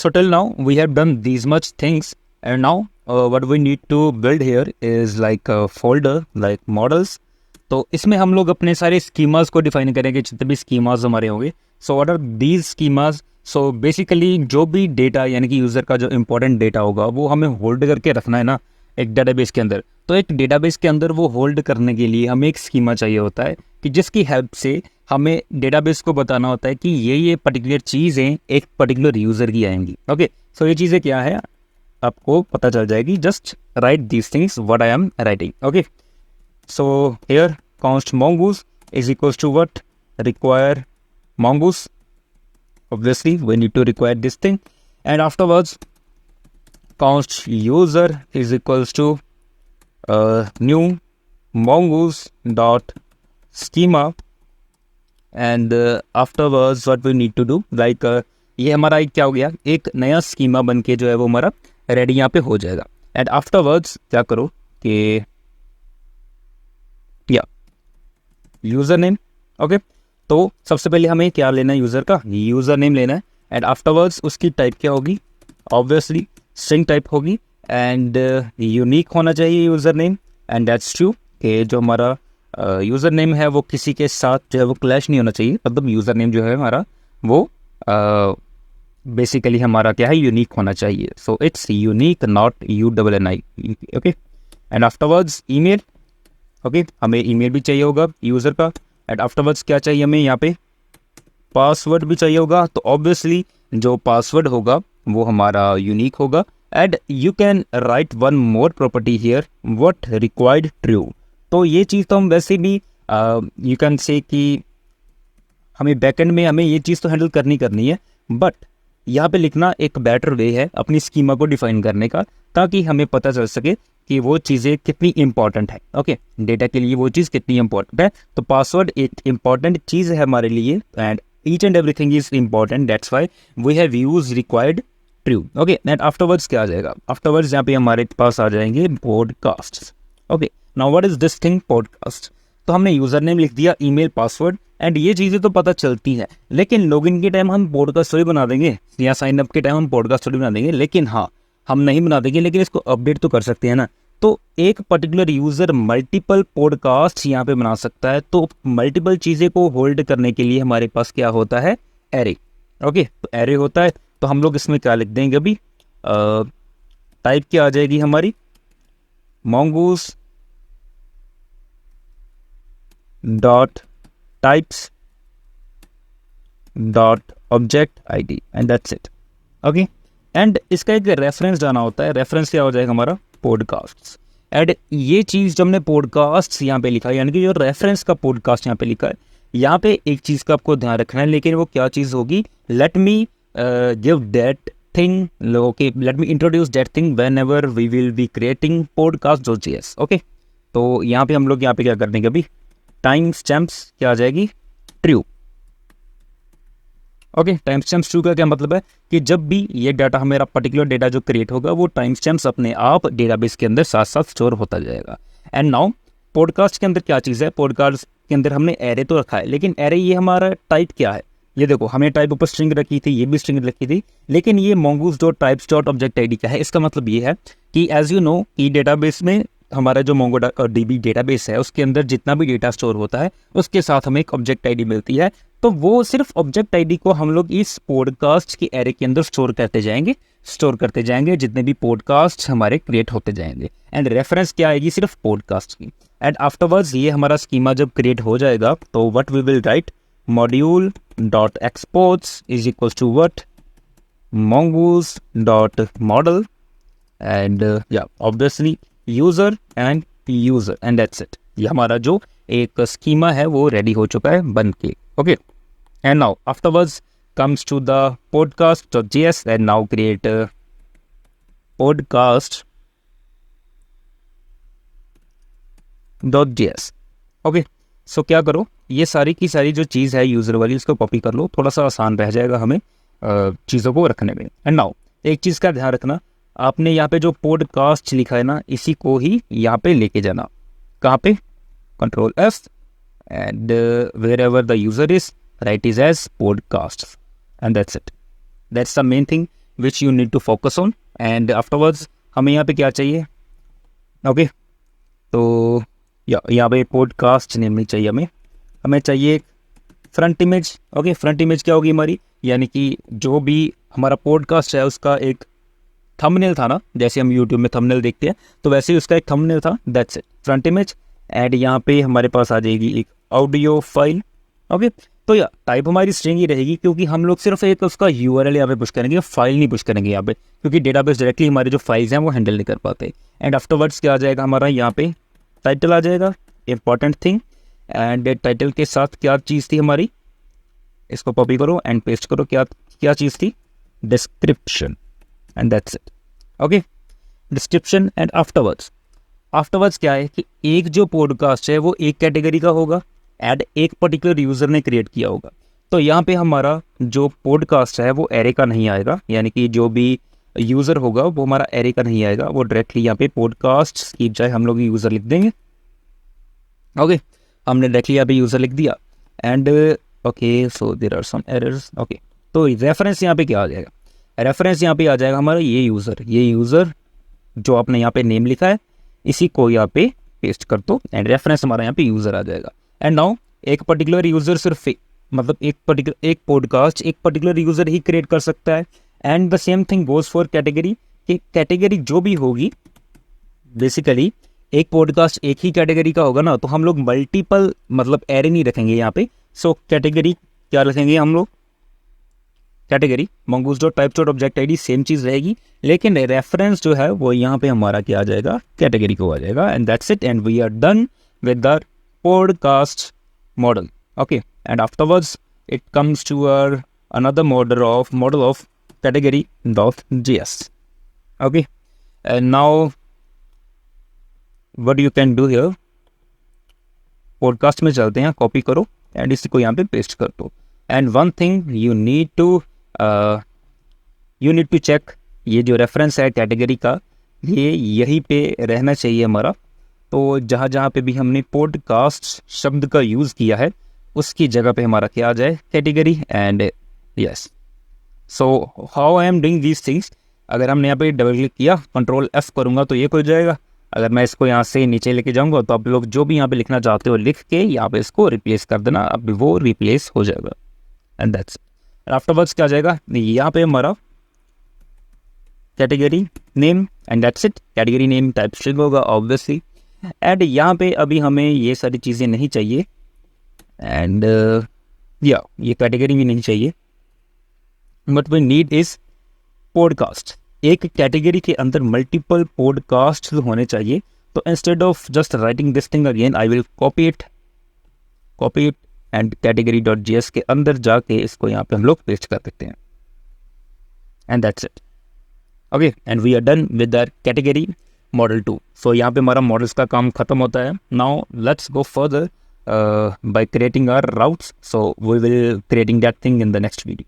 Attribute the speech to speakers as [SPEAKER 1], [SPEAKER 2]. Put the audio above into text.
[SPEAKER 1] So till now we have done these much things, and now what we need to build here is like a folder like models. तो इसमें हम लोग अपने सारे schemas को define करेंगे, जितने भी स्कीमास हमारे होंगे. So what are these schemas? So basically जो भी डेटा यानी कि यूज़र का जो इंपॉर्टेंट डेटा होगा वो हमें होल्ड करके रखना है ना एक डेटाबेस के अंदर. तो एक डेटाबेस के अंदर वो होल्ड करने के लिए हमें एक स्कीमा चाहिए होता है कि जिसकी हेल्प से हमें डेटाबेस को बताना होता है कि ये पर्टिकुलर चीज़ें एक पर्टिकुलर यूज़र की आएंगी. ओके, सो ये चीज़ें क्या है आपको पता चल जाएगी. Just right these things what I am writing. Okay, so here const mongoose is equals to what? Require mongoose. Obviously we need to require this thing, and afterwards const user is equals to new mongoose dot schema, and afterwards what we need to do like ये हमारा एक क्या हो गया, एक नया schema बन के जो है वो हमारा रेडी यहाँ पे हो जाएगा. एंड आफ्टरवर्ड्स क्या करो कि या यूज़र नेम. ओके, तो सबसे पहले हमें क्या लेना है, यूज़र का यूज़र नेम लेना है. एंड आफ्टरवर्ड्स उसकी टाइप क्या होगी, ऑब्वियसली स्ट्रिंग टाइप होगी, एंड यूनिक होना चाहिए user name. And that's true कि जो हमारा यूज़र नेम है वो किसी के साथ जो है वो क्लैश नहीं होना चाहिए. मतलब यूज़र नेम जो है हमारा वो बेसिकली हमारा क्या है, यूनिक होना चाहिए. So it's unique not UNNI. Okay, and afterwards email. Okay, हमें ईमेल भी चाहिए होगा यूज़र का. एंड आफ्टरवर्ड्स क्या चाहिए हमें यहाँ पे, पासवर्ड भी चाहिए होगा. तो ऑब्वियसली जो पासवर्ड होगा वो हमारा यूनिक होगा. And you can write one more property here, what required true. तो ये चीज़ तो हम वैसे भी यू कैन से कि हमें बैकएंड में हमें ये चीज़ तो हैंडल करनी है, बट यहाँ पे लिखना एक बेटर वे है अपनी स्कीमा को डिफाइन करने का, ताकि हमें पता चल सके कि वो चीज़ें कितनी इंपॉर्टेंट है. ओके, डेटा के लिए वो चीज़ कितनी इंपॉर्टेंट है. तो पासवर्ड एक इंपॉर्टेंट चीज़ है हमारे लिए, and each and everything is important. That's why we have use required true. Okay, and afterwards क्या आ जाएगा, आफ्टरवर्ड्स यहाँ पे हमारे पास आ जाएंगे podcast. Okay, now what is this thing podcast. तो हमने यूज़र नेम लिख दिया, ईमेल, पासवर्ड, एंड ये चीज़ें तो पता चलती हैं. लेकिन लॉगिन के टाइम हम पॉडकास्ट थोड़ी बना देंगे, या साइन अप के टाइम हम पॉडकास्ट थोड़ी बना देंगे. लेकिन हाँ, हम नहीं बना देंगे, लेकिन इसको अपडेट तो कर सकते हैं ना. तो एक पर्टिकुलर यूज़र मल्टीपल पॉडकास्ट यहाँ पे बना सकता है. तो मल्टीपल चीज़ें को होल्ड करने के लिए हमारे पास क्या होता है, एरे. ओके, तो एरे होता है. तो हम लोग इसमें क्या लिख देंगे अभी, टाइप क्या आ जाएगी हमारी, mongoose dot types dot object ID, and that's it. Okay, and इसका एक रेफरेंस जाना होता है. रेफरेंस क्या हो जाएगा हमारा, पॉडकास्ट. एंड ये चीज़ जो हमने पॉडकास्ट यहाँ पे लिखा है, यानी कि जो रेफरेंस का पॉडकास्ट यहाँ पे लिखा है, यहाँ पे एक चीज़ का आपको ध्यान रखना है. लेकिन वो क्या चीज़ होगी, let me give that thing. Okay, let me introduce that thing whenever we will be creating podcast.js. Okay, तो यहाँ पे हम लोग यहाँ पे क्या कर देंगे अभी, टाइम स्टैम्प्स क्या आ जाएगी, true. Okay, time stamps true का क्या मतलब है कि जब भी ये डाटा हमारा पर्टिकुलर डेटा जो क्रिएट होगा वो टाइम स्टैम्प्स अपने आप डेटाबेस के अंदर साथ साथ स्टोर होता जाएगा. एंड नाउ पॉडकास्ट के अंदर क्या चीज़ है, पॉडकास्ट के अंदर हमने एरे तो रखा है, लेकिन एरे ये हमारा टाइप क्या है, ये देखो हमने टाइप ऊपर स्ट्रिंग रखी थी, ये भी स्ट्रिंग रखी थी, लेकिन ये mongoose dot types dot object ID का है. इसका मतलब ये है कि एज यू नो कि डेटाबेस में हमारा जो MongoDB डेटाबेस है उसके अंदर जितना भी डेटा स्टोर होता है उसके साथ हमें एक ऑब्जेक्ट ID मिलती है. तो वो सिर्फ ऑब्जेक्ट ID को हम लोग इस पॉडकास्ट की एरे के अंदर स्टोर करते जाएंगे जितने भी पॉडकास्ट हमारे क्रिएट होते जाएंगे. एंड रेफरेंस क्या आएगी, सिर्फ पॉडकास्ट की. एंड आफ्टरवर्ड्स ये हमारा स्कीमा जब क्रिएट हो जाएगा तो what we will write, module dot exports is equals to what, mongoose dot model, and या obviously user and user, and that's it. ये हमारा जो एक स्कीमा है वो रेडी हो चुका है बन के. Okay, and now afterwards comes to the podcast.js, and now create a podcast.js. Okay, so क्या करो, ये सारी की सारी जो चीज़ है यूज़र वाली इसको कॉपी कर लो, थोड़ा सा आसान रह जाएगा हमें चीज़ों को रखने में. एंड नाउ एक चीज़ का ध्यान रखना, आपने यहाँ पे जो पॉडकास्ट लिखा है ना, इसी को ही यहाँ पे लेके जाना. कहाँ पे, Ctrl+F, and wherever the user is, write it as podcast, and that's it. That's the main thing which you need to focus on. And afterwards हमें यहाँ पे क्या चाहिए, ओके तो यहाँ पे पॉडकास्ट नेम नहीं चाहिए हमें चाहिए front image. Okay front image क्या होगी हमारी, यानी कि जो भी हमारा पॉडकास्ट है उसका एक थंबनेल था ना, जैसे हम यूट्यूब में थंबनेल देखते हैं तो वैसे ही उसका एक थंबनेल था, that's it front image. And यहाँ पे हमारे पास आ जाएगी एक ऑडियो फाइल। ओके तो टाइप हमारी स्ट्रिंग ही रहेगी, क्योंकि हम लोग सिर्फ एक उसका यूआरएल यहाँ पे पुश करेंगे, फाइल नहीं पुश करेंगे यहाँ पे, क्योंकि डेटाबेस डायरेक्टली हमारे जो फाइल्स हैं वो हैंडल नहीं कर पाते। एंड आफ्टरवर्ड्स क्या आ जाएगा हमारा, यहाँ पे टाइटल आ जाएगा, इंपॉर्टेंट थिंग। एंड टाइटल के साथ क्या चीज़ थी हमारी, इसको कॉपी करो एंड पेस्ट करो, क्या चीज़ थी, description. And that's it. Okay description. And afterwards क्या है कि एक जो पॉडकास्ट है वो एक कैटेगरी का होगा एंड एक पर्टिकुलर यूज़र ने क्रिएट किया होगा। तो यहाँ पे हमारा जो पॉडकास्ट है वो एरे का नहीं आएगा, यानी कि जो भी यूज़र होगा वो हमारा एरे का नहीं आएगा, वो डायरेक्टली यहाँ पे पॉडकास्ट की बजाय हम लोग यूज़र लिख देंगे। ओके हमने डायरेक्टली यहाँ पे यूज़र लिख दिया। And okay so there are some errors. Okay तो रेफरेंस यहाँ पे क्या आ जाएगा, रेफरेंस यहाँ पे आ जाएगा हमारा ये यूज़र जो आपने यहाँ पे नेम लिखा है इसी को यहाँ पे पेस्ट कर दो एंड रेफरेंस हमारा यहाँ पे यूज़र आ जाएगा। एंड नाउ एक पर्टिकुलर यूज़र सिर्फ मतलब एक पॉडकास्ट एक पर्टिकुलर यूज़र ही क्रिएट कर सकता है। And the same thing goes for category, कि कैटेगरी जो भी होगी बेसिकली एक पॉडकास्ट एक ही कैटेगरी का होगा ना, तो हम लोग मल्टीपल मतलब एरे नहीं रखेंगे यहाँ पे। सो कैटेगरी क्या रखेंगे हम लोग, कैटेगरी mongoose.types.object_id सेम चीज़ रहेगी, लेकिन रेफरेंस जो है वो यहाँ पे हमारा क्या आ जाएगा, कैटेगरी को आ जाएगा। And that's it and we are done with the podcast model. Okay and afterwards it comes to another model of category.js. okay and now what you can do here, podcast में चलते हैं, copy करो and इसको यहाँ पे paste कर दो। And one thing you need to check, ये जो रेफरेंस है कैटेगरी का ये यहीं पे रहना चाहिए हमारा। तो जहाँ जहाँ पे भी हमने पॉडकास्ट शब्द का यूज़ किया है उसकी जगह पे हमारा क्या आ जाए, category. And yes so how I am doing these things, अगर हमने यहाँ पे डबल क्लिक किया कंट्रोल F करूँगा तो ये खुल जाएगा। अगर मैं इसको यहाँ से नीचे लेके जाऊँगा तो आप लोग जो भी यहाँ पे लिखना चाहते हो लिख के यहाँ पे इसको रिप्लेस कर देना, अब वो रिप्लेस हो जाएगा। एंड दैट्स आफ्टरवर्ड्स क्या आ जाएगा, यहाँ पे हमारा category name and that's it, category name type string होगा ऑब्वियसली। एंड यहाँ पे अभी हमें ये सारी चीज़ें नहीं चाहिए एंड ये कैटेगरी भी नहीं चाहिए, but we need is podcast. एक कैटेगरी के अंदर मल्टीपल पॉडकास्ट होने चाहिए। तो instead of just writing this thing again I will copy it and category.js के अंदर जाके इसको यहाँ पे हम लोग पेस्ट कर देते हैं। And that's it. Okay and we are done with the category model 2। सो यहाँ पे हमारा मॉडल्स का काम खत्म होता है। Now let's go further by creating our routes. So we will creating that thing in the next video.